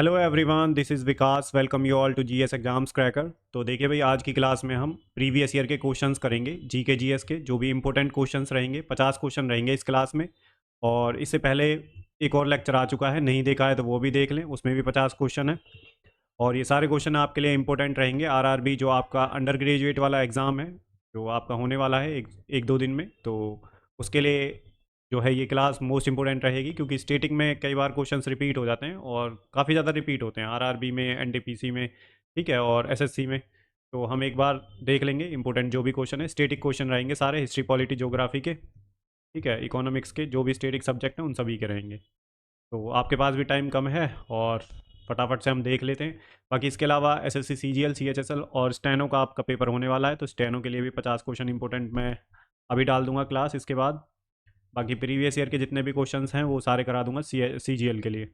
Hello everyone, this is Vikas. Welcome you all to GS exams cracker. तो देखिए भाई, आज की क्लास में हम प्रीवियस ईयर के क्वेश्चंस करेंगे, जी के जीएस के जो भी इंपॉर्टेंट क्वेश्चंस रहेंगे। 50 क्वेश्चन रहेंगे इस क्लास में। और इससे पहले एक और लेक्चर आ चुका है, नहीं देखा है तो वो भी देख लें, उसमें भी 50 क्वेश्चन है। और ये सारे क्वेश्चन आपके लिए इंपॉर्टेंट रहेंगे। आरआरबी जो आपका अंडर ग्रेजुएट वाला एग्ज़ाम है, जो आपका होने वाला है एक दो दिन में, तो उसके लिए जो है ये क्लास मोस्ट इंपॉर्टेंट रहेगी। क्योंकि स्टेटिक में कई बार क्वेश्चंस रिपीट हो जाते हैं और काफ़ी ज़्यादा रिपीट होते हैं आरआरबी में, एनटीपीसी में, ठीक है, और एसएससी में। तो हम एक बार देख लेंगे इंपॉर्टेंट जो भी क्वेश्चन है। स्टेटिक क्वेश्चन रहेंगे सारे, हिस्ट्री, पॉलिटी, ज्योग्राफी के, ठीक है, इकोनॉमिक्स के, जो भी स्टेटिक सब्जेक्ट हैं उन सभी के रहेंगे। तो आपके पास भी टाइम कम है और फटाफट से हम देख लेते हैं। बाकी इसके अलावा एसएससी, सीजीएल, सीएचएसएल और स्टेनो का आपका पेपर होने वाला है, तो स्टेनो के लिए भी 50 क्वेश्चन इंपॉर्टेंट मैं अभी डाल दूंगा क्लास इसके बाद। बाकी प्रीवियस ईयर के जितने भी क्वेश्चंस हैं वो सारे करा दूंगा सीजीएल के लिए।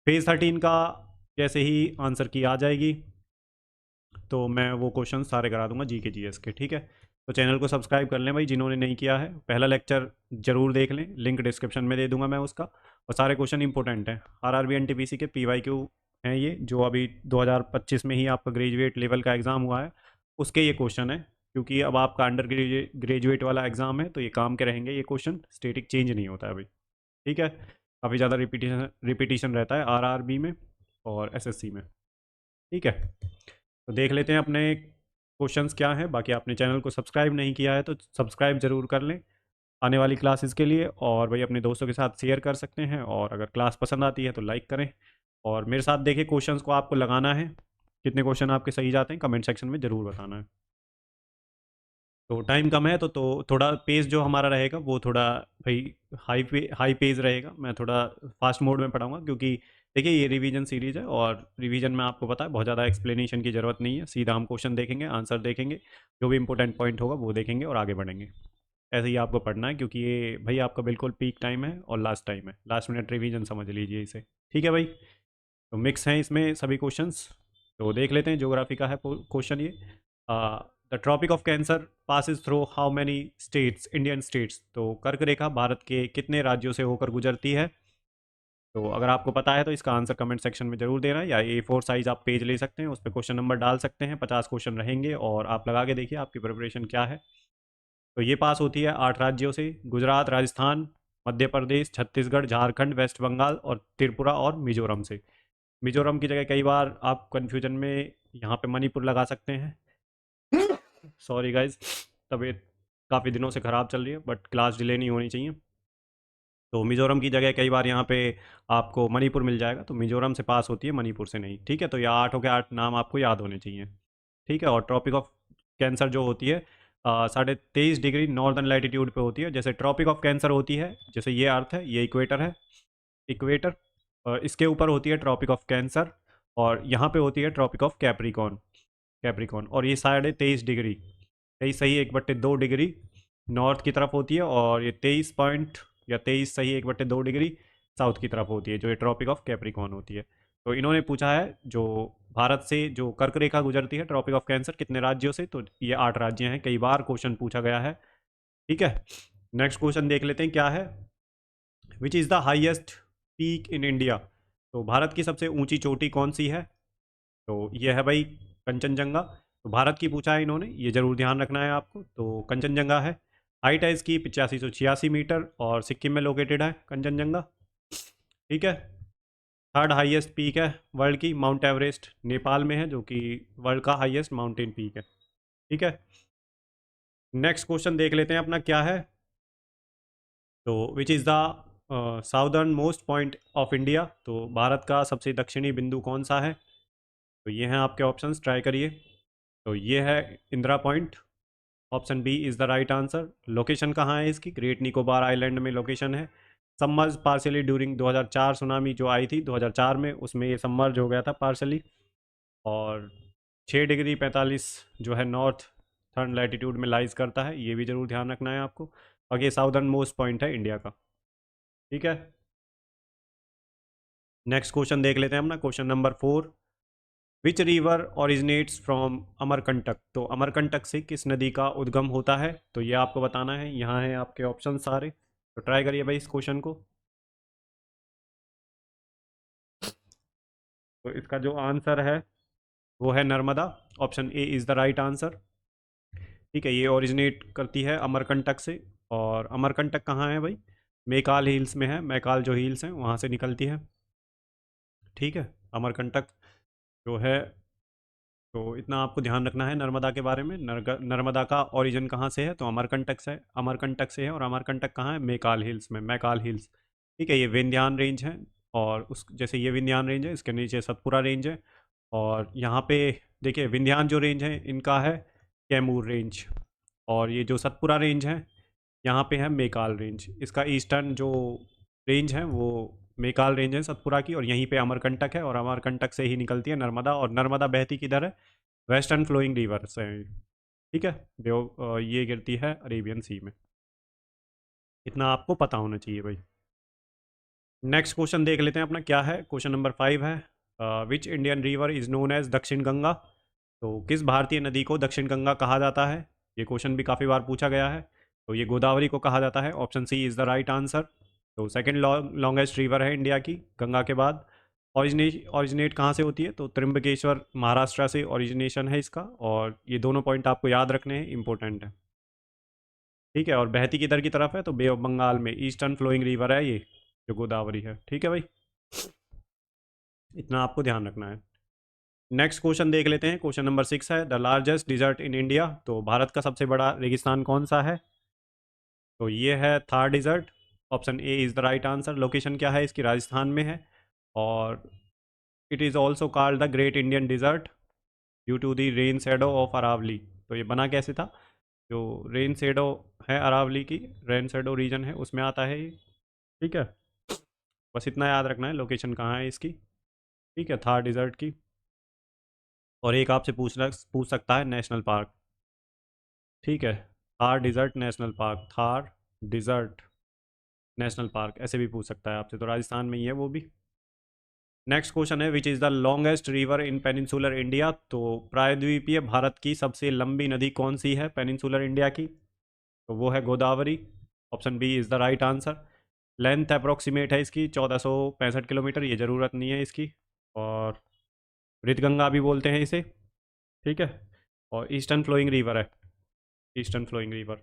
फेज़ 13 का जैसे ही आंसर की आ जाएगी तो मैं वो क्वेश्चन सारे करा दूंगा जी के जीएस के, ठीक है। तो चैनल को सब्सक्राइब कर लें भाई जिन्होंने नहीं किया है। पहला लेक्चर जरूर देख लें, लिंक डिस्क्रिप्शन में दे दूंगा मैं उसका। और सारे क्वेश्चन इंपॉर्टेंट हैं, आरआरबी एनटीपीसी के पीवाईक्यू हैं ये, जो अभी 2025 में ही आपका ग्रेजुएट लेवल का एग्ज़ाम हुआ है उसके ये क्वेश्चन है। क्योंकि अब आपका अंडर ग्रेजुएट वाला एग्ज़ाम है तो ये काम के रहेंगे ये क्वेश्चन, स्टेटिक चेंज नहीं होता है अभी, ठीक है। काफ़ी ज़्यादा रिपीटिशन रिपीटिशन रहता है आरआरबी में और एसएससी में, ठीक है। तो देख लेते हैं अपने क्वेश्चंस क्या हैं। बाकी आपने चैनल को सब्सक्राइब नहीं किया है तो सब्सक्राइब ज़रूर कर लें आने वाली क्लासेस के लिए। और भाई अपने दोस्तों के साथ शेयर कर सकते हैं, और अगर क्लास पसंद आती है तो लाइक करें। और मेरे साथ देखिए, क्वेश्चंस को आपको लगाना है, कितने क्वेश्चन आपके सही जाते हैं कमेंट सेक्शन में ज़रूर बताना है। तो टाइम कम है तो थोड़ा पेज जो हमारा रहेगा वो थोड़ा भाई हाई पेज रहेगा। मैं थोड़ा फास्ट मोड में पढ़ाऊंगा क्योंकि देखिए ये रिवीजन सीरीज़ है, और रिवीजन में आपको पता है बहुत ज़्यादा एक्सप्लेनेशन की ज़रूरत नहीं है। सीधा हम क्वेश्चन देखेंगे, आंसर देखेंगे, जो भी इंपॉर्टेंट पॉइंट होगा वो देखेंगे और आगे बढ़ेंगे। ऐसे ही आपको पढ़ना है क्योंकि ये भाई आपका बिल्कुल पीक टाइम है और लास्ट टाइम है, लास्ट मिनट रिवीजन समझ लीजिए इसे, ठीक है भाई। तो मिक्स हैं इसमें सभी क्वेश्चंस। तो देख लेते हैं, ज्योग्राफी का है क्वेश्चन ये। The Tropic of Cancer passes through how many states, Indian states. तो कर्क रेखा भारत के कितने राज्यों से होकर गुजरती है। तो अगर आपको पता है तो इसका आंसर कमेंट सेक्शन में जरूर देना, या A4 साइज आप पेज ले सकते हैं, उस पर क्वेश्चन नंबर डाल सकते हैं। 50 क्वेश्चन रहेंगे और आप लगा के देखिए आपकी प्रिपरेशन क्या है। तो ये पास होती है 8 राज्यों से, गुजरात, राजस्थान, मध्य प्रदेश, छत्तीसगढ़, झारखंड, वेस्ट बंगाल और त्रिपुरा और मिजोरम से। मिजोरम की जगह कई बार आप कन्फ्यूजन में यहाँ पे मणिपुर लगा सकते हैं। सॉरी गाइज, तबीयत काफ़ी दिनों से ख़राब चल रही है, बट क्लास डिले नहीं होनी चाहिए। तो मिज़ोरम की जगह कई बार यहाँ पे आपको मणिपुर मिल जाएगा, तो मिज़ोरम से पास होती है, मणिपुर से नहीं, ठीक है। तो ये 8 के 8 नाम आपको याद होने चाहिए, ठीक है। और ट्रॉपिक ऑफ कैंसर जो होती है 23.5 डिग्री नॉर्दर्न लैटिट्यूड पे होती है। जैसे ट्रॉपिक ऑफ कैंसर होती है, जैसे ये अर्थ है, ये इक्वेटर है, इक्वेटर, इसके ऊपर होती है ट्रॉपिक ऑफ कैंसर, और यहाँ पे होती है ट्रॉपिक ऑफ कैप्रिकॉन, कैप्रिकॉन। और ये 23.5 डिग्री, 23 सही 1/2 डिग्री नॉर्थ की तरफ होती है, और ये 23 सही 1/2 डिग्री साउथ की तरफ होती है, जो ये ट्रॉपिक ऑफ कैप्रिकॉन होती है। तो इन्होंने पूछा है जो भारत से जो कर्क रेखा गुजरती है ट्रॉपिक ऑफ कैंसर, कितने राज्यों से, तो ये 8 राज्य हैं। कई बार क्वेश्चन पूछा गया है, ठीक है। नेक्स्ट क्वेश्चन देख लेते हैं क्या है। Which is the highest peak in India. तो भारत की सबसे ऊंची चोटी कौन सी है। तो ये है भाई कंचनजंगा। तो भारत की पूछा है इन्होंने, ये जरूर ध्यान रखना है आपको। तो कंचनजंगा है, हाइट है इसकी 8586 मीटर, और सिक्किम में लोकेटेड है कंचनजंगा, ठीक है। थर्ड हाईएस्ट पीक है वर्ल्ड की, माउंट एवरेस्ट नेपाल में है, जो कि वर्ल्ड का हाईएस्ट माउंटेन पीक है, ठीक है। नेक्स्ट क्वेश्चन देख लेते हैं अपना क्या है। तो विच is the southern most point of India. तो भारत का सबसे दक्षिणी बिंदु कौन सा है। तो ये हैं आपके ऑप्शंस, ट्राई करिए। तो ये है Indira point, option B is the right answer. Location कहाँ है इसकी, ग्रेट निकोबार आइलैंड में लोकेशन है। सबमर्ज पार्शली ड्यूरिंग 2004 सुनामी जो आई थी 2004 में, उसमें ये सबमर्ज हो गया था पार्शली। और 6 डिग्री 45 जो है नॉर्थ थर्ड लैटिट्यूड में लाइज करता है, ये भी जरूर ध्यान रखना है आपको। और ये साउदर्न मोस्ट पॉइंट है इंडिया का, ठीक है। नेक्स्ट क्वेश्चन देख लेते हैं अपना, question number 4। Which river originates from Amarkantak. तो अमरकंटक से किस नदी का उद्गम होता है, तो ये आपको बताना है। यहाँ है आपके ऑप्शन सारे, तो ट्राई करिए भाई इस क्वेश्चन को। तो इसका जो आंसर है वो है Narmada. Option A is the right answer. ठीक है, ये ओरिजिनेट करती है अमरकंटक से। और अमरकंटक कहाँ है भाई? मैकाल हिल्स में है। मैकाल जो हिल्स हैं वहाँ से निकलती है। ठीक है, अमरकंटक जो है, तो इतना आपको ध्यान रखना है नर्मदा के बारे में। नर्मदा का ओरिजिन कहाँ से है? तो अमरकंटक से, अमरकंटक से है। और अमरकंटक कहाँ है? मैकाल हिल्स में, मैकाल हिल्स। ठीक है, ये विंध्यान रेंज है। और उस जैसे ये विंध्यान रेंज है, इसके नीचे सतपुरा रेंज है। और यहाँ पे देखिए, विंध्यान जो रेंज है इनका है कैमूर रेंज। और ये जो सतपुरा रेंज है यहाँ पे है मैकाल रेंज। इसका ईस्टर्न जो रेंज है वो मैकाल रेंज है सतपुरा की। और यहीं पे अमरकंटक है, और अमरकंटक से ही निकलती है नर्मदा। और नर्मदा बहती किधर है? वेस्टर्न फ्लोइंग रिवर से। ठीक है, ये गिरती है अरेबियन सी में। इतना आपको पता होना चाहिए भाई। नेक्स्ट क्वेश्चन देख लेते हैं अपना क्या है। क्वेश्चन नंबर 5 है, which Indian river is known as Dakshin Ganga. तो किस भारतीय नदी को दक्षिण गंगा कहा जाता है? ये क्वेश्चन भी काफ़ी बार पूछा गया है। तो ये गोदावरी को कहा जाता है। Option C is the right answer. तो सेकंड लॉन्गेस्ट रिवर है इंडिया की गंगा के बाद। ओरिजिनेट कहाँ से होती है? तो त्रिम्बकेश्वर महाराष्ट्र से ओरिजिनेशन है इसका। और ये दोनों पॉइंट आपको याद रखने हैं, इंपॉर्टेंट है। ठीक है, और बहती किधर की तरफ है? तो बे ऑफ बंगाल में, ईस्टर्न फ्लोइंग रिवर है ये जो गोदावरी है। ठीक है भाई, इतना आपको ध्यान रखना है। नेक्स्ट क्वेश्चन देख लेते हैं। क्वेश्चन नंबर 6 है, the largest desert in India. तो भारत का सबसे बड़ा रेगिस्तान कौन सा है? तो ये है Thar desert. Option A is the right answer. Location क्या है इसकी? राजस्थान में है। और it is also called the great Indian desert due to the rain shadow of Aravalli. तो ये बना कैसे था? जो रेन शेडो है अरावली की, रेन शेडो रीजन है उसमें आता है ये। ठीक है, बस इतना याद रखना है लोकेशन कहाँ है इसकी। ठीक है, थार डिजर्ट की। और एक आपसे पूछ सकता है नेशनल पार्क। ठीक है, Thar desert national park, Thar desert national park ऐसे भी पूछ सकता है आपसे। तो राजस्थान में ही है वो भी। नेक्स्ट क्वेश्चन है, which is the longest river in peninsular India. तो प्रायद्वीपीय भारत की सबसे लंबी नदी कौन सी है पेनिनसुलर इंडिया की? तो वो है Godavari. Option B is the right answer. Length approximate है इसकी 1465 किलोमीटर, ये ज़रूरत नहीं है इसकी। और ऋतगंगा भी बोलते हैं इसे। ठीक है, और ईस्टर्न फ्लोइंग रिवर है, ईस्टर्न फ्लोइंग रिवर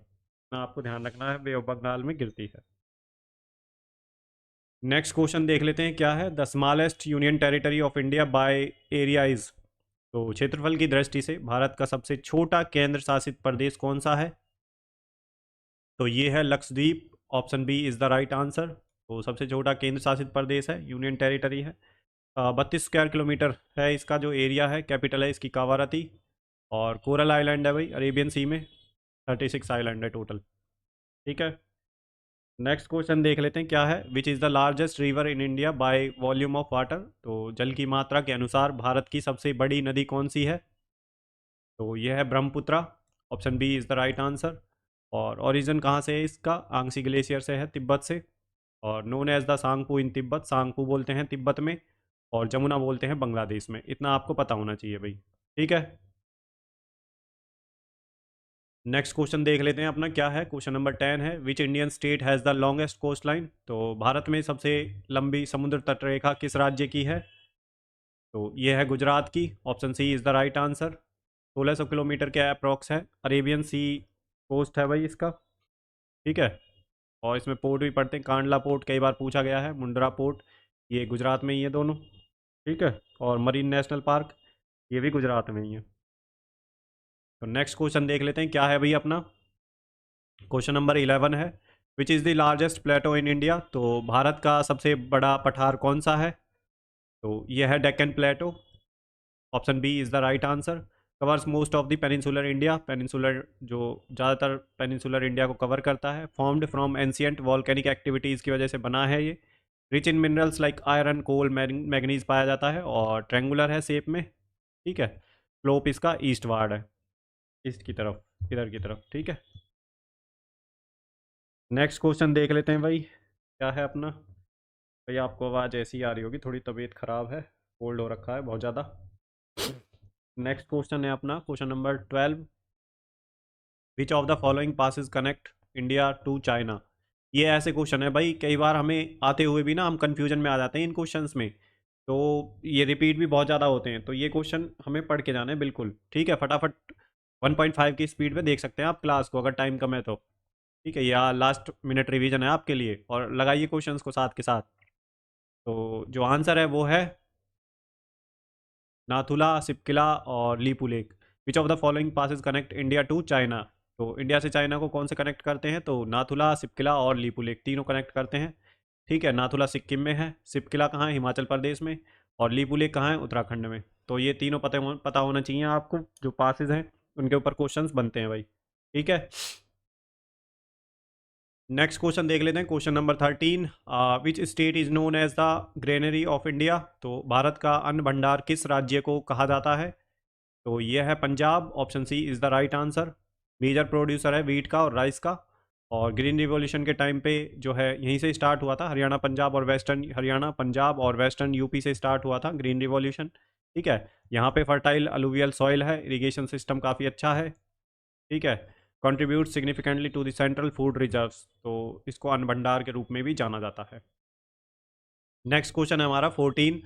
ना, आपको ध्यान रखना है, बे ऑफ बंगाल में गिरती है। नेक्स्ट क्वेश्चन देख लेते हैं क्या है, the smallest union territory of India by area is. तो क्षेत्रफल की दृष्टि से भारत का सबसे छोटा केंद्र शासित प्रदेश कौन सा है? तो ये है Lakshadweep. Option B is the right answer. तो सबसे छोटा केंद्र शासित प्रदेश है, यूनियन टेरिटरी है। 32 स्क्वायर किलोमीटर है इसका जो एरिया है। कैपिटल है इसकी कावारती। और कोरल आइलैंड है भाई अरेबियन सी में। 36 आइलैंड है टोटल। ठीक है, नेक्स्ट क्वेश्चन देख लेते हैं क्या है, which is the largest river in India by volume of water. तो जल की मात्रा के अनुसार भारत की सबसे बड़ी नदी कौन सी है? तो यह है Brahmaputra. Option B is the right answer. और ओरिजिन कहाँ से है इसका? आंगसी ग्लेशियर से है, तिब्बत से। और नोन एज द सांगपू इन तिब्बत, सांगपू बोलते हैं तिब्बत में। और जमुना बोलते हैं बांग्लादेश में। इतना आपको पता होना चाहिए भाई। ठीक है, नेक्स्ट क्वेश्चन देख लेते हैं अपना क्या है। क्वेश्चन नंबर 10 है, which Indian state has the longest coast line. तो भारत में सबसे लंबी समुद्र तट रेखा किस राज्य की है? तो ये है गुजरात की। Option C is the right answer. 1600 kilometre के अप्रॉक्स है, अरेबियन सी कोस्ट है भाई इसका। ठीक है, और इसमें पोर्ट भी पड़ते हैं, कांडला पोर्ट कई बार पूछा गया है, मुंड्रा पोर्ट, ये गुजरात में ही है दोनों। ठीक है, और मरीन नेशनल पार्क ये भी गुजरात में ही है। तो नेक्स्ट क्वेश्चन देख लेते हैं क्या है भाई अपना। क्वेश्चन नंबर 11 है, which is the largest plateau in India. तो भारत का सबसे बड़ा पठार कौन सा है? तो यह है Deccan plateau. Option B is the right answer. Covers most of the peninsular India, peninsular जो ज़्यादातर पेनिनसुलर इंडिया को कवर करता है। Formed from ancient volcanic activities की वजह से बना है ये। Rich in minerals like iron, coal, manganese पाया जाता है। और ट्रेंगुलर है शेप में। ठीक है, स्लोप इसका ईस्ट वार्ड है, ईस्ट की तरफ, इधर की तरफ। ठीक है, नेक्स्ट क्वेश्चन देख लेते हैं भाई क्या है अपना। भाई आपको आवाज़ ऐसी आ रही होगी, थोड़ी तबीयत ख़राब है, कोल्ड हो रखा है बहुत ज़्यादा। नेक्स्ट क्वेश्चन है अपना question number 12, which of the following passes connect India to China. ये ऐसे क्वेश्चन है भाई, कई बार हमें आते हुए भी ना हम कंफ्यूजन में आ जाते हैं इन क्वेश्चंस में। तो ये रिपीट भी बहुत ज़्यादा होते हैं, तो ये क्वेश्चन हमें पढ़ के जाना है बिल्कुल। ठीक है, फटाफट 1.5 की स्पीड पे देख सकते हैं आप क्लास को, अगर टाइम कम है तो। ठीक है, या लास्ट मिनट रिवीजन है आपके लिए, और लगाइए क्वेश्चंस को साथ के साथ। तो जो आंसर है वो है नाथुला, सिपकिला और Lipulekh. Which of the following passes connect India to China. तो इंडिया से चाइना को कौन से कनेक्ट करते हैं, तो नाथुला, सिपकिला और लीपू लेक तीनों कनेक्ट करते हैं। ठीक है, नाथुला सिक्किम में है, सिपकिला कहाँ है, हिमाचल प्रदेश में, और लीपू लेक कहाँ है, उत्तराखंड में। तो ये तीनों पता होना चाहिए आपको, जो पासेस हैं उनके ऊपर क्वेश्चंस बनते हैं भाई। ठीक है, नेक्स्ट क्वेश्चन देख लेते हैं, question number 13। Which state is known as the granary of India. तो भारत का अन्न भंडार किस राज्य को कहा जाता है। तो ये है Punjab, option C is the right answer. Major producer है वीट का और राइस का, और ग्रीन रिवॉल्यूशन के टाइम पे जो है यहीं से स्टार्ट हुआ था, हरियाणा पंजाब और वेस्टर्न, हरियाणा पंजाब और वेस्टर्न यूपी से स्टार्ट हुआ था ग्रीन रिवॉल्यूशन। ठीक है, यहाँ पे फर्टाइल अलुवियल सॉइल है, इरिगेशन सिस्टम काफ़ी अच्छा है। ठीक है, contribute significantly to the central food reserves, तो इसको अन्न भंडार के रूप में भी जाना जाता है। नेक्स्ट क्वेश्चन है हमारा 14।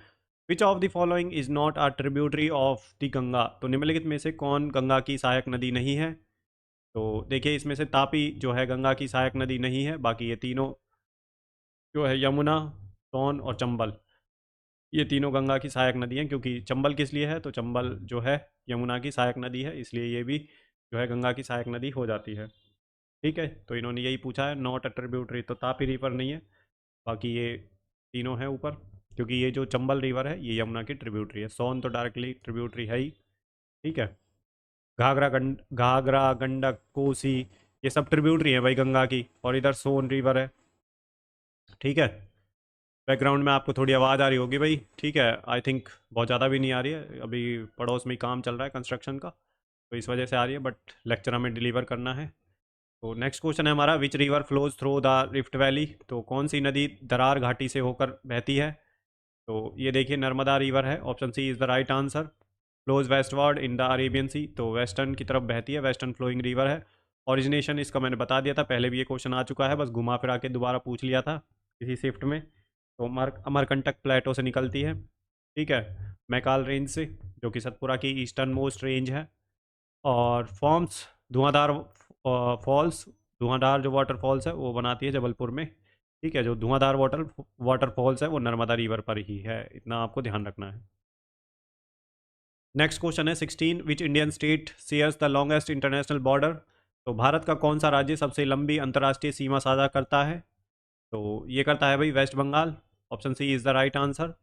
विच of the following is not a tributary of the Ganga. तो निम्नलिखित में से कौन गंगा की सहायक नदी नहीं है। तो देखिए, इसमें से तापी जो है गंगा की सहायक नदी नहीं है, बाकी ये तीनों जो है यमुना, सोन और चंबल, ये तीनों गंगा की सहायक नदी हैं। क्योंकि चंबल किस लिए है, तो चंबल जो है यमुना की सहायक नदी है, इसलिए ये भी जो है गंगा की सहायक नदी हो जाती है। ठीक है, तो इन्होंने यही पूछा है, नॉट अ ट्रिब्यूटरी, तो तापी रिवर नहीं है, बाकी ये तीनों हैं ऊपर। क्योंकि ये जो चंबल रिवर है ये यमुना की ट्रिब्यूटरी है, सोन तो डायरेक्टली ट्रिब्यूटरी है ही। ठीक है, घाघरा गंडक कोसी, ये सब ट्रिब्यूटरी है भाई गंगा की, और इधर सोन रिवर है। ठीक है, बैकग्राउंड में आपको थोड़ी आवाज़ आ रही होगी भाई। ठीक है, आई थिंक बहुत ज़्यादा भी नहीं आ रही है, अभी पड़ोस में ही काम चल रहा है कंस्ट्रक्शन का, तो इस वजह से आ रही है, बट लेक्चर हमें डिलीवर करना है। तो नेक्स्ट क्वेश्चन है हमारा, which river flows through the rift valley. तो कौन सी नदी दरार घाटी से होकर बहती है। तो ये देखिए, नर्मदा रिवर है, option C is the right answer. Flows westward in the Arabian sea, तो वेस्टर्न की तरफ बहती है, वेस्टर्न फ्लोइंग रिवर है। ओरिजिनेशन इसका मैंने बता दिया था, पहले भी ये क्वेश्चन आ चुका है, बस घुमा फिरा के दोबारा पूछ लिया था किसी शिफ्ट में। तो अमरकंटक प्लेटो से निकलती है। ठीक है, मैकाल रेंज से, जो कि सतपुरा की ईस्टर्न मोस्ट रेंज है। और फॉर्म्स धुआंधार फॉल्स, धुआंधार जो वाटरफॉल्स है वो बनाती है जबलपुर में। ठीक है, जो धुआंधार वाटरफॉल्स है वो नर्मदा रिवर पर ही है, इतना आपको ध्यान रखना है। नेक्स्ट क्वेश्चन है 16। विच Indian state shares the longest international border. तो भारत का कौन सा राज्य सबसे लंबी अंतर्राष्ट्रीय सीमा साझा करता है। तो ये करता है भाई West Bengal, option C is the right answer.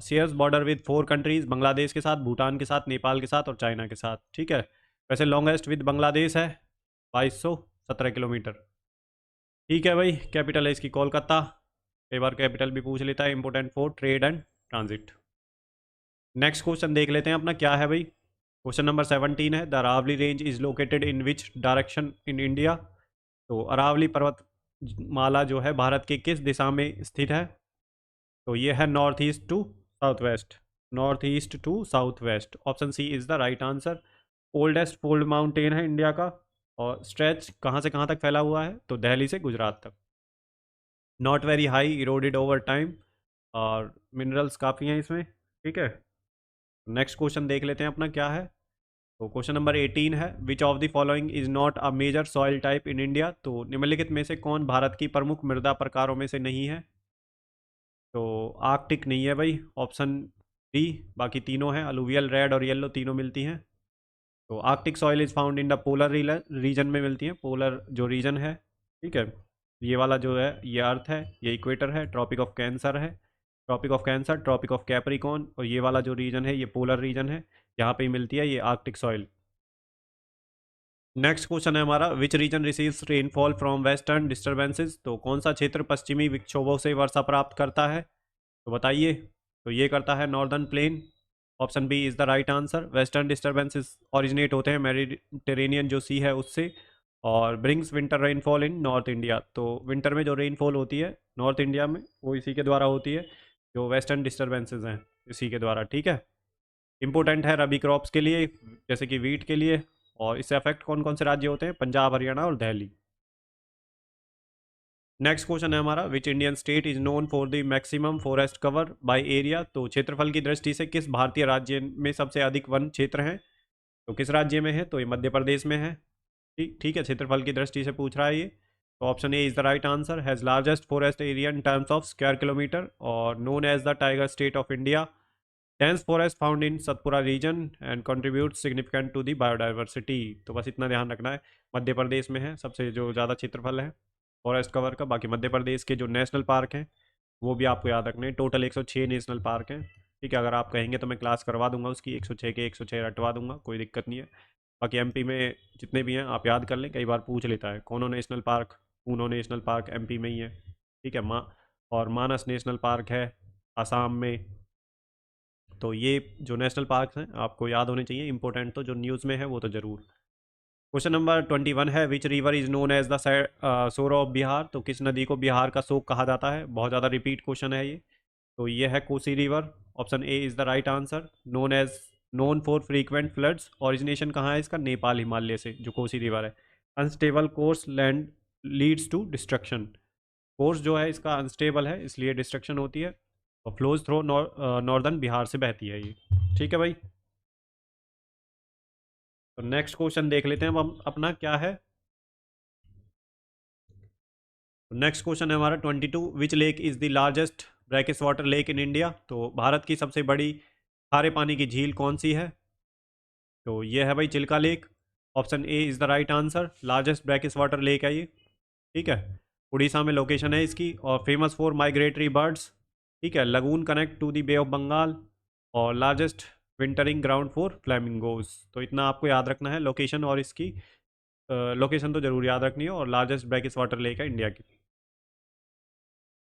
Shares border with 4 countries, Bangladesh के साथ, भूटान के साथ, नेपाल के साथ और चाइना के साथ। ठीक है, वैसे लॉन्गेस्ट विद बांग्लादेश है 2217 किलोमीटर। ठीक है भाई, कैपिटल है इसकी कोलकाता, कई बार कैपिटल भी पूछ लेता है, important for trade and transit. Next question देख लेते हैं अपना, क्या है भाई। क्वेश्चन नंबर 17 है, the Aravalli range is located in which direction in India. तो अरावली पर्वत माला जो है भारत के किस दिशा में स्थित है। तो ये है north east to south west, north east to south west, option C is the right answer. Oldest fold mountain है इंडिया का, और स्ट्रेच कहाँ से कहाँ तक फैला हुआ है, तो दिल्ली से गुजरात तक। Not very high, eroded over time, और मिनरल्स काफ़ी हैं इसमें। ठीक है, नेक्स्ट क्वेश्चन देख लेते हैं अपना, क्या है। तो क्वेश्चन नंबर 18 है, which of the following is not a major soil type in India. तो निम्नलिखित में से कौन भारत की प्रमुख मृदा प्रकारों में से नहीं है। तो आर्कटिक नहीं है भाई, ऑप्शन डी। बाकी तीनों हैं, अलुवियल, रेड और येलो तीनों मिलती हैं। तो Arctic soil is found in the polar region में मिलती हैं, पोलर जो रीजन है। ठीक है, ये वाला जो है ये अर्थ है, ये इक्वेटर है, ट्रॉपिक ऑफ कैंसर है, Tropic of Cancer, Tropic of Capricorn, और ये वाला जो रीजन है ये पोलर रीजन है, यहाँ पे ही मिलती है ये आर्कटिक सॉइल। नेक्स्ट क्वेश्चन है हमारा, which region receives rainfall from western disturbances. तो कौन सा क्षेत्र पश्चिमी विक्षोभों से वर्षा प्राप्त करता है, तो बताइए। तो ये करता है northern plain, option B is the right answer. Western disturbances originate होते हैं मेडिटेरेनियन जो सी है उससे, और brings winter rainfall in north India. तो विंटर में जो रेनफॉल होती है नॉर्थ इंडिया में वो इसी के द्वारा होती है, जो वेस्टर्न डिस्टर्बेंसेस हैं इसी के द्वारा। ठीक है, इंपॉर्टेंट है रबी क्रॉप्स के लिए, जैसे कि वीट के लिए। और इससे अफेक्ट कौन कौन से राज्य होते हैं, पंजाब, हरियाणा और दिल्ली। नेक्स्ट क्वेश्चन है हमारा, विच Indian state is known for the maximum forest cover by area. तो क्षेत्रफल की दृष्टि से किस भारतीय राज्य में सबसे अधिक वन क्षेत्र हैं? तो किस राज्य में है? तो ये मध्य प्रदेश में है। ठीक ठीक है, क्षेत्रफल की दृष्टि से पूछ रहा है ये। तो option A is the right answer. Has largest forest area in terms of square kilometre और known as the tiger state of India. Dense forest found in Satpura region and contribute significant to the biodiversity. तो बस इतना ध्यान रखना है, मध्य प्रदेश में है सबसे जो ज़्यादा क्षेत्रफल है फॉरेस्ट कवर का। बाकी मध्य प्रदेश के जो नेशनल पार्क हैं वो भी आपको याद रखने हैं। टोटल 106 नेशनल पार्क हैं। ठीक है, अगर आप कहेंगे तो मैं क्लास करवा दूंगा उसकी, 106 के 106 रटवा दूंगा, कोई दिक्कत नहीं है। बाकी एमपी में जितने भी हैं आप याद कर लें, कई बार पूछ लेता है कौनो national park, Uno national park MP में ही है। ठीक है, और मानस नेशनल पार्क है आसाम में। तो ये जो नेशनल पार्क हैं आपको याद होने चाहिए, इंपॉर्टेंट तो जो न्यूज़ में है वो तो ज़रूर। क्वेश्चन नंबर 21 है, which river is known as the sorrow of Bihar. तो किस नदी को बिहार का शोक कहा जाता है? बहुत ज़्यादा रिपीट क्वेश्चन है ये। तो ये है Kosi river. Option A is the right answer. Known for frequent floods. Origination कहाँ है इसका? नेपाल हिमालय से जो कोसी रिवर है। Unstable course land leads to destruction. Course जो है इसका अनस्टेबल है इसलिए डिस्ट्रक्शन होती है। और फ्लोज थ्रो नॉर्दर्न बिहार से बहती है ये। ठीक है भाई, तो नेक्स्ट क्वेश्चन देख लेते हैं अब हम अपना क्या है। नेक्स्ट क्वेश्चन है हमारा 22, which lake is the largest brackish water lake in India. तो भारत की सबसे बड़ी खारे पानी की झील कौन सी है? तो ये है भाई Chilka lake. Option A is the right answer. Largest brackish water lake है ये। ठीक है, उड़ीसा में लोकेशन है इसकी और फेमस फॉर माइग्रेटरी बर्ड्स। ठीक है, lagoon connect to the bay of Bengal और largest wintering ground for flamingos. तो इतना आपको याद रखना है, लोकेशन और इसकी लोकेशन तो जरूर याद रखनी है, और लार्जेस्ट ब्रैकिश वाटर लेक है इंडिया की।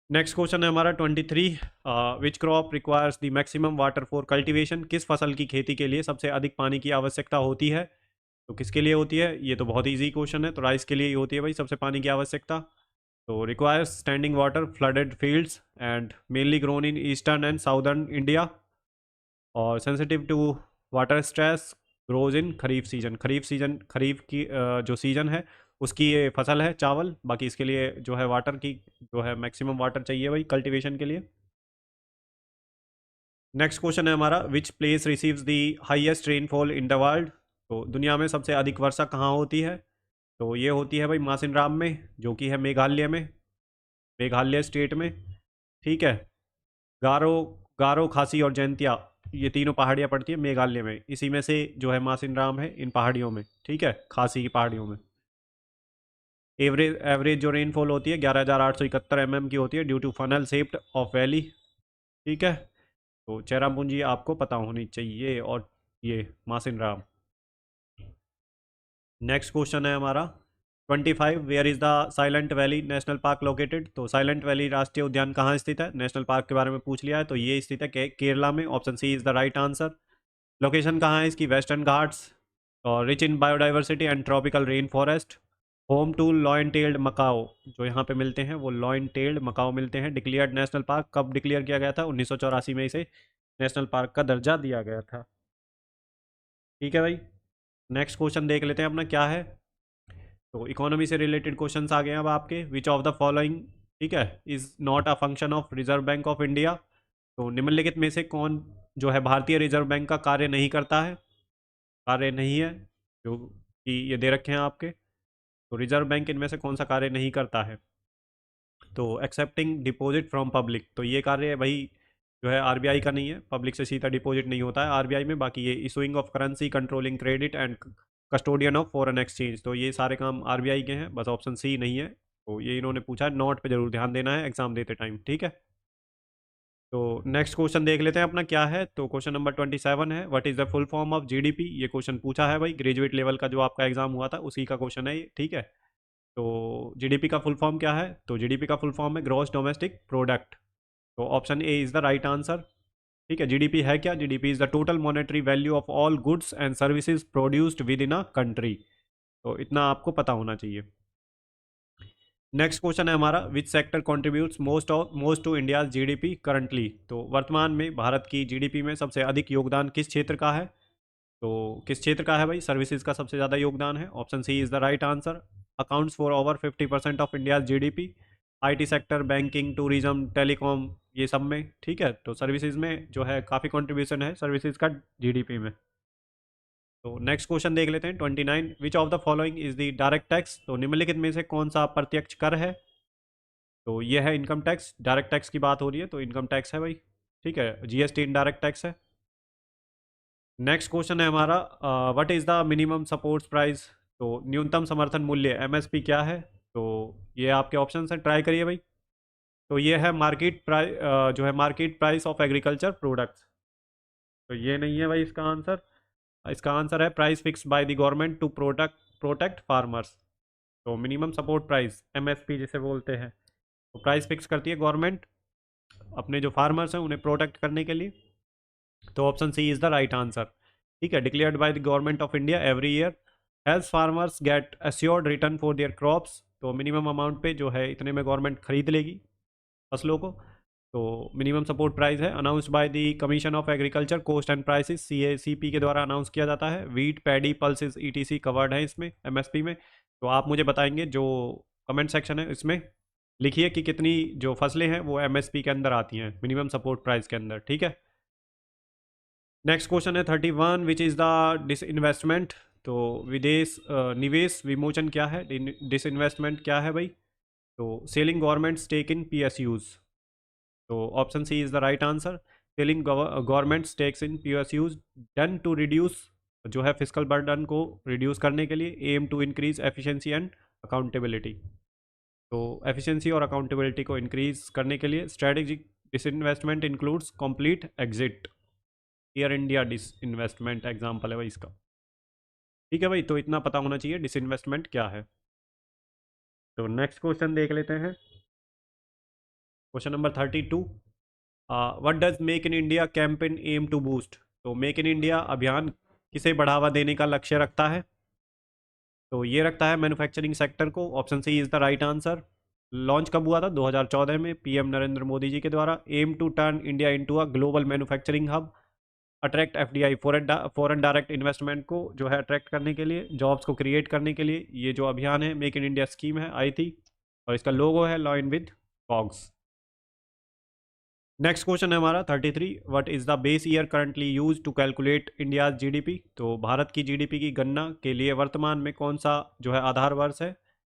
नेक्स्ट क्वेश्चन है हमारा 23, which crop requires the maximum water for cultivation. किस फसल की खेती के लिए सबसे अधिक पानी की आवश्यकता होती है? तो किसके लिए होती है? ये तो बहुत ईजी क्वेश्चन है, तो राइस के लिए ही होती है भाई सबसे पानी की आवश्यकता। तो requires standing water flooded fields and mainly grown in eastern and southern India और sensitive to water stress, grows in kharif season. Kharif season, kharif की जो सीजन है उसकी ये फसल है चावल। बाकी इसके लिए जो है वाटर की जो है मैक्सिमम वाटर चाहिए भाई कल्टीवेशन के लिए। नेक्स्ट क्वेश्चन है हमारा, which place receives the highest rainfall in the world. तो दुनिया में सबसे अधिक वर्षा कहाँ होती है? तो ये होती है भाई मासिनराम में, जो कि है मेघालय में, मेघालय स्टेट में। ठीक है, गारो गारो खासी और जैंतिया ये तीनों पहाड़ियाँ पड़ती है मेघालय में, इसी में से जो है मासिनराम है इन पहाड़ियों में। ठीक है, खासी की पहाड़ियों में। एवरेज एवरेज जो रेनफॉल होती है 11,871 की होती है due to funnel shaped of valley. ठीक है, तो चेरापूंजी आपको पता होनी चाहिए और ये मासिनराम। नेक्स्ट क्वेश्चन है हमारा 25, where is the silent valley national park located. तो साइलेंट वैली राष्ट्रीय उद्यान कहाँ स्थित है? नेशनल पार्क के बारे में पूछ लिया है, तो ये स्थित है केरला में। Option C is the right answer. Location कहाँ है इसकी? वेस्टर्न घाट्स और rich in biodiversity and tropical rain forest. Home to lion tailed macaque, जो यहाँ पे मिलते हैं वो लॉयन टेल्ड मकाओ मिलते हैं। डिक्लेयर्ड नेशनल पार्क कब डिक्लेयर किया गया था? 1984 में इसे नेशनल पार्क का दर्जा दिया गया था। ठीक है भाई, नेक्स्ट क्वेश्चन देख लेते हैं अपना क्या है। तो इकोनॉमी से रिलेटेड क्वेश्चंस आ गए हैं अब आपके। विच ऑफ द फॉलोइंग, ठीक है, is not a function of reserve bank of India. तो निम्नलिखित में से कौन जो है भारतीय रिजर्व बैंक का कार्य नहीं करता है? कार्य नहीं है, जो कि ये दे रखे हैं आपके। तो रिजर्व बैंक इनमें से कौन सा कार्य नहीं करता है? तो एक्सेप्टिंग डिपॉजिट फ्रॉम पब्लिक, तो ये कार्य भाई जो है आरबीआई का नहीं है, पब्लिक से सीधा डिपॉजिट नहीं होता है आरबीआई में। बाकी ये issuing of currency, controlling credit and custodian of foreign exchange, तो ये सारे काम आरबीआई के हैं, बस ऑप्शन सी नहीं है। तो ये इन्होंने पूछा है, नोट पे जरूर ध्यान देना है एग्जाम देते टाइम। ठीक है, तो नेक्स्ट क्वेश्चन देख लेते हैं अपना क्या है। तो क्वेश्चन नंबर 27 है, what is the full form of GDP. ये क्वेश्चन पूछा है भाई, ग्रेजुएट लेवल का जो आपका एग्जाम हुआ था उसी का क्वेश्चन है ये। ठीक है, तो जीडीपी का फुल फॉर्म क्या है? तो जीडीपी का फुल फॉर्म है ग्रॉस डोमेस्टिक प्रोडक्ट। तो option A is the right answer. ठीक है, जीडीपी है क्या? GDP is the total monetary value of all goods and services produced with in a country. तो इतना आपको पता होना चाहिए। नेक्स्ट क्वेश्चन है हमारा, which sector contributes most to India's GDP currently. तो वर्तमान में भारत की जीडीपी में सबसे अधिक योगदान किस क्षेत्र का है? तो किस क्षेत्र का है भाई? सर्विसेज का सबसे ज़्यादा योगदान है। Option C is the right answer. Accounts for over 50% of India's GDP. IT sector, banking, tourism, telecom, ये सब में, ठीक है। तो सर्विसेज में जो है काफ़ी कंट्रीब्यूशन है सर्विसेज का जीडीपी में। तो नेक्स्ट क्वेश्चन देख लेते हैं 29, विच of the following is the direct tax. तो निम्नलिखित में से कौन सा प्रत्यक्ष कर है। तो ये है इनकम टैक्स, डायरेक्ट टैक्स की बात हो रही है तो इनकम टैक्स है भाई, ठीक है। जीएसटी इनडायरेक्ट टैक्स है। नेक्स्ट क्वेश्चन है हमारा, what is the minimum support price. तो न्यूनतम समर्थन मूल्य एमएसपी क्या है। तो ये आपके ऑप्शन हैं, ट्राई करिए भाई। तो ये है मार्केट प्राइस, जो है market price of agriculture products. तो ये नहीं है भाई इसका आंसर। इसका आंसर है price fix by the government to protect farmers. तो मिनिमम सपोर्ट प्राइस एमएसपी जिसे बोलते हैं, तो प्राइस फिक्स करती है गवर्नमेंट अपने जो फार्मर्स हैं उन्हें प्रोटेक्ट करने के लिए। तो option C is the right answer, ठीक है। Declared by the government of India every year, help farmers get assured return for their crops. तो मिनिमम अमाउंट पे जो है इतने में गवर्नमेंट खरीद लेगी फसलों को। तो मिनिमम सपोर्ट प्राइस है announced by the commission of agriculture cost and prices, CACP के द्वारा अनाउंस किया जाता है। Wheat, paddy, pulses, ETC covered है इसमें एमएसपी में। तो आप मुझे बताएंगे जो कमेंट सेक्शन है इसमें लिखिए कि कितनी जो फसलें हैं वो एमएसपी के अंदर आती हैं, मिनिमम सपोर्ट प्राइस के अंदर, ठीक है। नेक्स्ट क्वेश्चन है 31, विच इज़ द डिसइन्वेस्टमेंट। तो विदेश निवेश विमोचन क्या है, डिसइन्वेस्टमेंट क्या है भाई। तो selling government stake in PSUs। तो option C is the right answer, selling government stakes in PSUs done to reduce, जो है फिजिकल बर्डन को रिड्यूस करने के लिए, aim to increase efficiency and accountability. तो एफिशिएंसी और अकाउंटेबिलिटी को इंक्रीज करने के लिए strategic disinvestment includes complete exit. Air India disinvestment example है भाई इसका, ठीक है भाई। तो इतना पता होना चाहिए डिसइन्वेस्टमेंट क्या है। तो नेक्स्ट क्वेश्चन देख लेते हैं, question number 32, what does make in India campaign aim to boost. तो मेक इन इंडिया अभियान किसे बढ़ावा देने का लक्ष्य रखता है। तो ये रखता है मैन्युफैक्चरिंग सेक्टर को। Option C is the right answer. Launch कब हुआ था, 2014 में, PM नरेंद्र मोदी जी के द्वारा। Aim to turn India into a global manufacturing hub, attract FDI foreign direct investment को जो है अट्रैक्ट करने के लिए, जॉब्स को क्रिएट करने के लिए ये जो अभियान है मेक इन इंडिया स्कीम है आई थी। और इसका लोगो है lion with cogs. Next question है हमारा 33, what is the base year currently use to calculate India's GDP। तो भारत की GDP की गणना के लिए वर्तमान में कौन सा जो है आधार वर्ष है,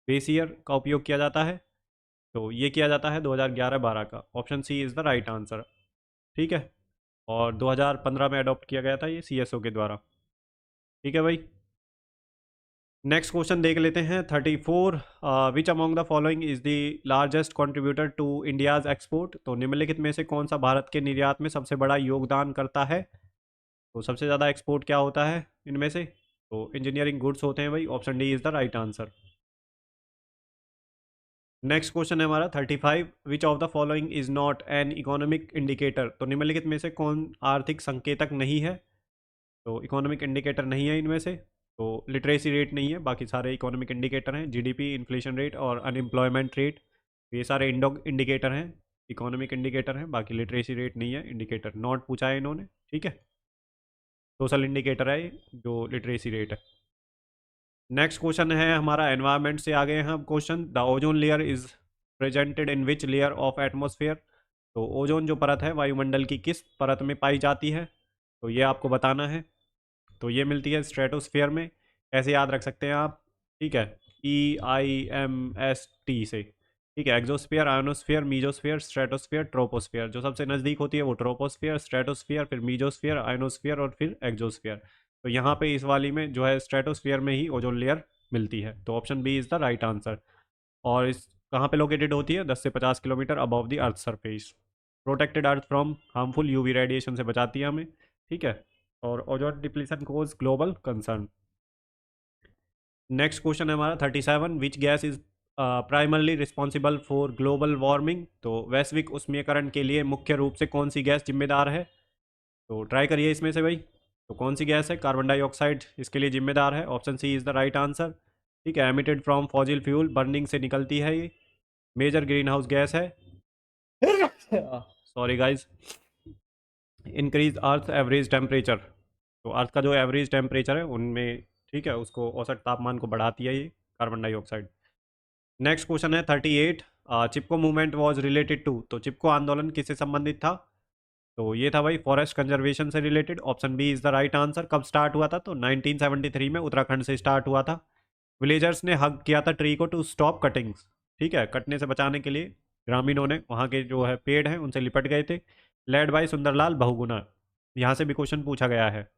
बेस ईयर का उपयोग किया जाता है। तो ये किया जाता है 2011-12 का। Option C is the right answer, ठीक है। और 2015 में अडॉप्ट किया गया था ये CSO के द्वारा, ठीक है भाई। नेक्स्ट क्वेश्चन देख लेते हैं 34, which among the following is the largest contributor to India's export. तो निम्नलिखित में से कौन सा भारत के निर्यात में सबसे बड़ा योगदान करता है। तो सबसे ज़्यादा एक्सपोर्ट क्या होता है इनमें से, तो इंजीनियरिंग गुड्स होते हैं भाई। Option D is the right answer. Next question है हमारा 35, विच of the following is not an economic indicator. तो निम्नलिखित में से कौन आर्थिक संकेतक नहीं है। तो इकोनॉमिक इंडिकेटर नहीं है इनमें से। तो लिटरेसी रेट नहीं है, बाकी सारे इकोनॉमिक इंडिकेटर हैं, GDP, इन्फ्लेशन रेट और अनएम्प्लॉयमेंट रेट, ये सारे इंडिकेटर हैं, इकोनॉमिक इंडिकेटर हैं। बाकी लिटरेसी रेट नहीं है इंडिकेटर, नॉट पूछा है इन्होंने, ठीक है। सोशल इंडिकेटर है ये जो लिटरेसी रेट है। नेक्स्ट क्वेश्चन है हमारा एनवायरनमेंट से आ गए हैं हम question, the ozone layer is presented in which layer of atmosphere. तो ओजोन जो परत है वायुमंडल की किस परत में पाई जाती है, तो ये आपको बताना है। तो ये मिलती है स्ट्रेटोस्फेयर में। ऐसे याद रख सकते हैं आप, ठीक है, EIMST से, ठीक है। Exosphere, ionosphere, mesosphere, stratosphere, troposphere. जो सबसे नज़दीक होती है वो ट्रोपोस्फीयर, स्ट्रेटोस्फीयर, फिर मीजोस्फीयर, आयोनोस्फीयर और फिर एक्सोस्फीयर। तो यहाँ पे इस वाली में जो है स्ट्रेटोस्फीयर में ही ओजोन लेयर मिलती है। तो option B is the right answer. और इस कहाँ पे लोकेटेड होती है, 10 से 50 kilometre above the earth surface. Protected earth from harmful UV radiation से बचाती है हमें, ठीक है। और ओजोन डिप्लीशन कोज ग्लोबल कंसर्न। नेक्स्ट क्वेश्चन है हमारा 37, which gas is primarily responsible for global warming. तो वैश्विक उष्मीकरण के लिए मुख्य रूप से कौन सी गैस जिम्मेदार है। तो ट्राई करिए इसमें से भाई। तो कौन सी गैस है, कार्बन डाइऑक्साइड इसके लिए जिम्मेदार है। Option C is the right answer, ठीक है। Emitted from fossil fuel burning से निकलती है ये, मेजर ग्रीन हाउस गैस है। Sorry guys. Increase earth average temperature. तो अर्थ का जो एवरेज टेम्परेचर है उनमें, ठीक है, उसको औसत तापमान को बढ़ाती है ये कार्बन डाइऑक्साइड। नेक्स्ट क्वेश्चन है 38, चिपको मूवमेंट वाज रिलेटेड टू, तो चिपको आंदोलन किससे संबंधित था? तो ये था भाई फॉरेस्ट कंजर्वेशन से रिलेटेड। Option B is the right answer. कब स्टार्ट हुआ था? तो 1973 में उत्तराखंड से स्टार्ट हुआ था। विलेजर्स ने हग किया था ट्री को टू स्टॉप कटिंग्स, ठीक है, कटने से बचाने के लिए ग्रामीणों ने वहाँ के जो है पेड़ हैं उनसे लिपट गए थे। लेड बाय सुंदरलाल बहुगुणा, यहाँ से भी क्वेश्चन पूछा गया है।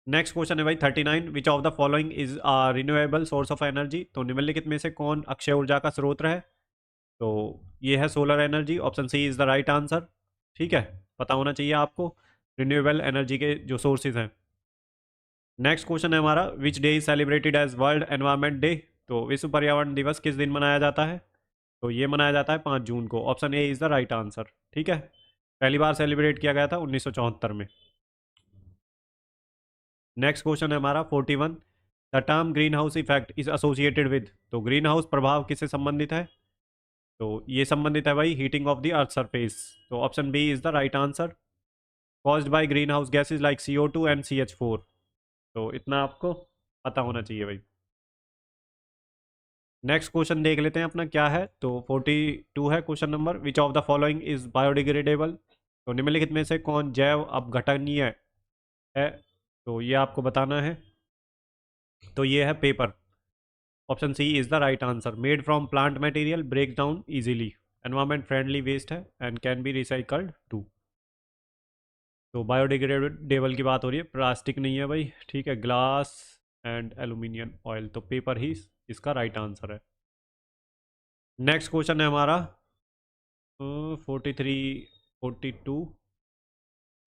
नेक्स्ट क्वेश्चन है भाई 39, विच of the following is renewable source of energy, तो निम्नलिखित में से कौन अक्षय ऊर्जा का स्रोत है? तो ये है solar energy. Option C is the right answer, ठीक है, पता होना चाहिए आपको रिन्यूएबल एनर्जी के जो सोर्सेज हैं। नेक्स्ट क्वेश्चन है हमारा, which day is celebrated as world environment day, तो विश्व पर्यावरण दिवस किस दिन मनाया जाता है? तो ये मनाया जाता है 5 जून को। Option A is the right answer, ठीक है, पहली बार सेलिब्रेट किया गया था 1974 में। नेक्स्ट क्वेश्चन है हमारा 41, the term green house effect is associated with, तो ग्रीन हाउस प्रभाव किससे संबंधित है? तो ये संबंधित है भाई heating of the earth surface. तो option B is the right answer, caused by green house gases like CO2 and CH4। तो इतना आपको पता होना चाहिए भाई। नेक्स्ट क्वेश्चन देख लेते हैं अपना क्या है। तो 42 है question number, which of the following is biodegradable, तो निम्नलिखित में से कौन जैव अपघटनीय है? तो ये आपको बताना है। तो ये है paper. Option C is the right answer, made from plant material, break down easily, environment friendly waste है and can be recycled too. तो बायोडिग्रेडेबल की बात हो रही है, प्लास्टिक नहीं है भाई, ठीक है, ग्लास एंड एल्यूमिनियम ऑयल, तो पेपर ही इसका राइट आंसर है। नेक्स्ट क्वेश्चन है हमारा 43, 42,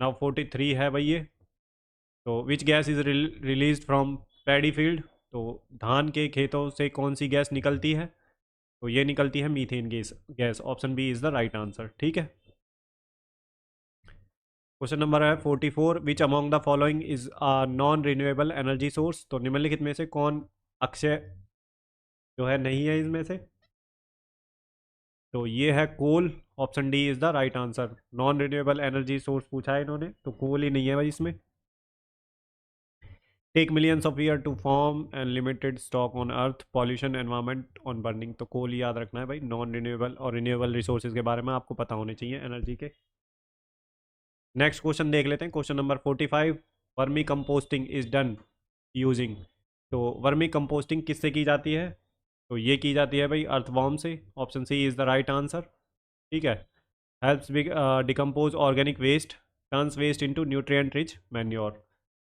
नाउ 43 है भाई ये। तो which gas is release from paddy field, तो धान के खेतों से कौन सी गैस निकलती है? तो ये निकलती है methane gas. Option B is the right answer, ठीक है। क्वेश्चन नंबर है 44, which among the following is a non renewable energy source, तो निम्नलिखित में से कौन अक्षय जो है नहीं है इसमें से? तो ये है coal. Option D is the right answer, non renewable energy source पूछा है इन्होंने, तो कोल ही नहीं है भाई इसमें। Take millions of year to form and limited stock on earth, pollution environment on burning, तो कोल याद रखना है भाई। नॉन रिन्यूएबल और रिन्यूएबल रिसोर्सेज के बारे में आपको पता होने चाहिए एनर्जी के। नेक्स्ट क्वेश्चन देख लेते हैं, question number 45, vermi composting is done using, तो वर्मी कंपोस्टिंग किससे की जाती है? तो ये की जाती है भाई अर्थवॉर्म से। Option C is the right answer, ठीक है, helps decompose organic waste, turns waste into nutrient rich manure.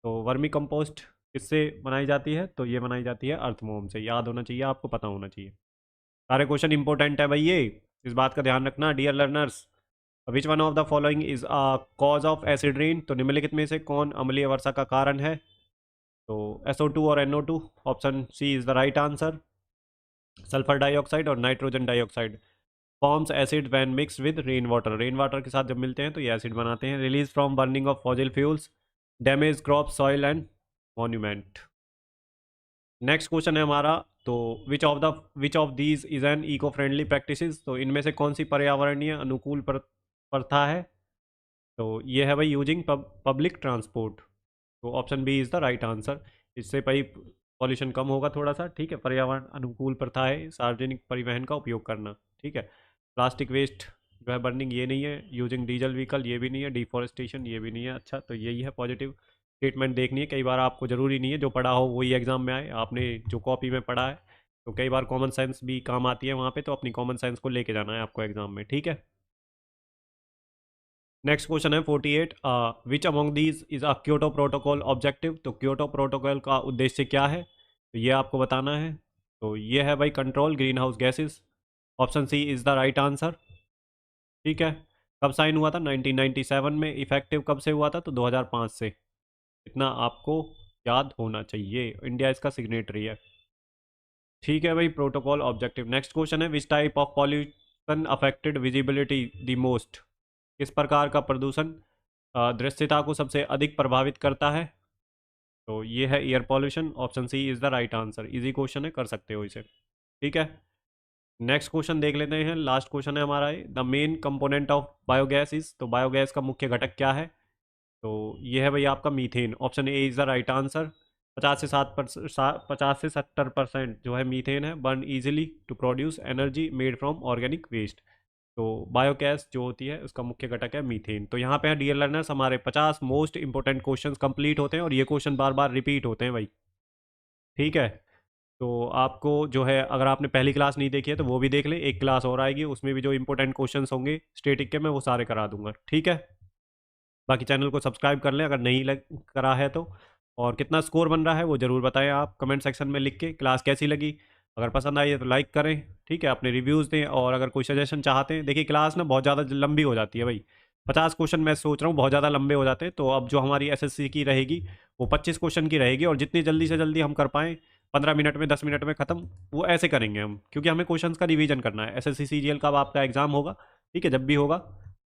तो वर्मी कंपोस्ट किससे बनाई जाती है? तो ये बनाई जाती है अर्थवॉर्म से, याद होना चाहिए आपको, पता होना चाहिए। सारे क्वेश्चन इंपॉर्टेंट है भाई ये, इस बात का ध्यान रखना dear learners. Which one of the following is a cause of acid rain, तो निम्नलिखित में से कौन अम्लीय वर्षा का कारण है? तो SO2 और NO2। Option C is the right answer, sulphur dioxide और nitrogen dioxide forms acid when mix with rain water, rain water के साथ जब मिलते हैं तो ये एसिड बनाते हैं। Release from burning of fossil fuels, damage crop soil and monument. Next question है हमारा, तो which of these is an eco friendly practices, तो इनमें से कौन सी पर्यावरणीय अनुकूल प्रथा है? तो ये है भाई यूजिंग पब्लिक ट्रांसपोर्ट। तो option B is the right answer, इससे भाई पॉल्यूशन कम होगा थोड़ा सा, ठीक है, पर्यावरण अनुकूल प्रथा है सार्वजनिक परिवहन का उपयोग करना, ठीक है। प्लास्टिक वेस्ट जो है बर्निंग ये नहीं है, यूजिंग डीजल व्हीकल ये भी नहीं है, डिफॉरेस्टेशन ये भी नहीं है। अच्छा, तो यही है पॉजिटिव स्टेटमेंट देखनी है, कई बार आपको ज़रूरी नहीं है जो पढ़ा हो वही एग्जाम में आए, आपने जो कॉपी में पढ़ा है, तो कई बार कॉमन सेंस भी काम आती है वहाँ पे, तो अपनी कॉमन सेंस को लेके जाना है आपको एग्जाम में, ठीक है। नेक्स्ट क्वेश्चन है 48, which among these is a Kyoto protocol objective, तो क्योटो प्रोटोकॉल का उद्देश्य क्या है? तो ये आपको बताना है। तो ये है भाई control greenhouse gases. Option C is the right answer, ठीक है। कब साइन हुआ था? 1997 में। इफेक्टिव कब से हुआ था? तो 2005 से। इतना आपको याद होना चाहिए, इंडिया इसका सिग्नेटरी है, ठीक है भाई। Protocol objective. नेक्स्ट क्वेश्चन है, which type of pollution affected visibility the most, किस प्रकार का प्रदूषण दृश्यता को सबसे अधिक प्रभावित करता है? तो ये है air pollution. Option C is the right answer, easy question है, कर सकते हो इसे, ठीक है। नेक्स्ट क्वेश्चन देख लेते हैं, लास्ट क्वेश्चन है हमारा, the main component of biogas is, तो बायोगैस का मुख्य घटक क्या है? तो ये है भाई आपका methane. Option A is the right answer, 50 से 70% जो है मीथेन है burn easily to produce energy made from organic waste. तो बायोगैस जो होती है उसका मुख्य घटक है मीथेन। तो यहाँ पे है डियर लर्नर्स हमारे 50 मोस्ट इंपॉर्टेंट क्वेश्चंस कंप्लीट होते हैं और ये क्वेश्चन बार बार रिपीट होते हैं भाई। ठीक है, तो आपको जो है अगर आपने पहली क्लास नहीं देखी है तो वो भी देख ले, एक क्लास और आएगी उसमें भी जो इंपॉर्टेंट क्वेश्चंस होंगे स्टैटिक के मैं वो सारे करा दूंगा। ठीक है, बाकी चैनल को सब्सक्राइब कर लें अगर नहीं करा है तो। और कितना स्कोर बन रहा है वो ज़रूर बताएं आप कमेंट सेक्शन में लिख के। क्लास कैसी लगी, अगर पसंद आई है तो लाइक करें। ठीक है, अपने रिव्यूज़ दें और अगर कोई सजेशन चाहते हैं, देखिए क्लास ना बहुत ज़्यादा लंबी हो जाती है भाई, 50 क्वेश्चन मैं सोच रहा हूँ बहुत ज़्यादा लंबे हो जाते हैं। तो अब जो हमारी एसएससी की रहेगी वो 25 क्वेश्चन की रहेगी और जितनी जल्दी से जल्दी हम कर पाएँ, 15 मिनट में 10 मिनट में ख़त्म, वो ऐसे करेंगे हम, क्योंकि हमें क्वेश्चंस का रिवीजन करना है। एसएससी सीजीएल का अब आपका एग्ज़ाम होगा, ठीक है, जब भी होगा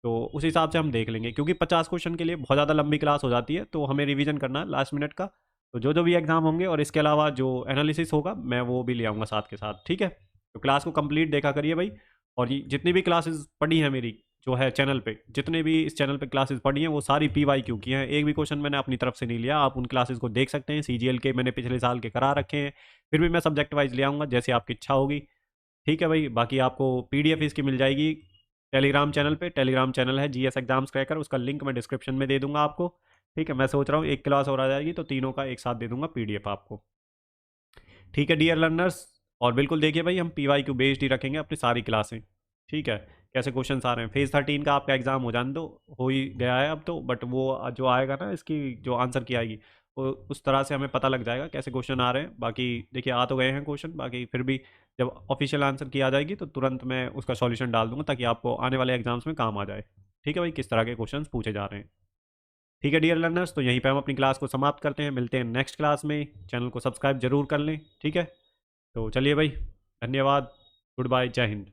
तो उस हिसाब से हम देख लेंगे, क्योंकि 50 क्वेश्चन के लिए बहुत ज़्यादा लंबी क्लास हो जाती है तो हमें रिवीजन करना है लास्ट मिनट का। तो जो जो भी एग्ज़ाम होंगे और इसके अलावा जो एनालिसिस होगा मैं वो भी ले आऊँगा साथ के साथ। ठीक है, तो क्लास को कंप्लीट देखा करिए भाई। और ये जितनी भी क्लासेस पढ़ी हैं मेरी जो है चैनल पे, जितने भी इस चैनल पे क्लासेस पढ़ी हैं वो सारी PYQ की हैं, एक भी क्वेश्चन मैंने अपनी तरफ से नहीं लिया। आप उन क्लासेस को देख सकते हैं, CGL के मैंने पिछले साल के करा रखे हैं, फिर भी मैं सब्जेक्ट वाइज ले आऊँगा जैसे आपकी इच्छा होगी। ठीक है भाई, बाकी आपको PDF इसकी मिल जाएगी टेलीग्राम चैनल पे। टेलीग्राम चैनल है GS एग्जाम्स क्रैकर, उसका लिंक मैं डिस्क्रिप्शन में दे दूंगा आपको। ठीक है, मैं सोच रहा हूँ एक क्लास और आ जाएगी तो तीनों का एक साथ दे दूंगा PDF आपको। ठीक है डियर लर्नर्स, और बिल्कुल देखिए भाई हम PYQ बेस्ड ही रखेंगे अपनी सारी क्लासें। ठीक है, कैसे क्वेश्चन आ रहे हैं, फेज़ 13 का आपका एग्ज़ाम हो जाने दो, हो ही गया है अब तो, बट वो जो आएगा ना इसकी जो आंसर की आएगी वो उस तरह से हमें पता लग जाएगा कैसे क्वेश्चन आ रहे हैं। बाकी देखिए आ तो गए हैं क्वेश्चन, बाकी फिर भी जब ऑफिशियल आंसर की आ जाएगी तो तुरंत मैं उसका सॉल्यूशन डाल दूंगा ताकि आपको आने वाले एग्जाम्स में काम आ जाए। ठीक है भाई, किस तरह के क्वेश्चन पूछे जा रहे हैं। ठीक है डियर लर्नर्स, तो यहीं पे हम अपनी क्लास को समाप्त करते हैं, मिलते हैं नेक्स्ट क्लास में। चैनल को सब्सक्राइब जरूर कर लें। ठीक है, तो चलिए भाई, धन्यवाद, गुड बाय, जय हिंद।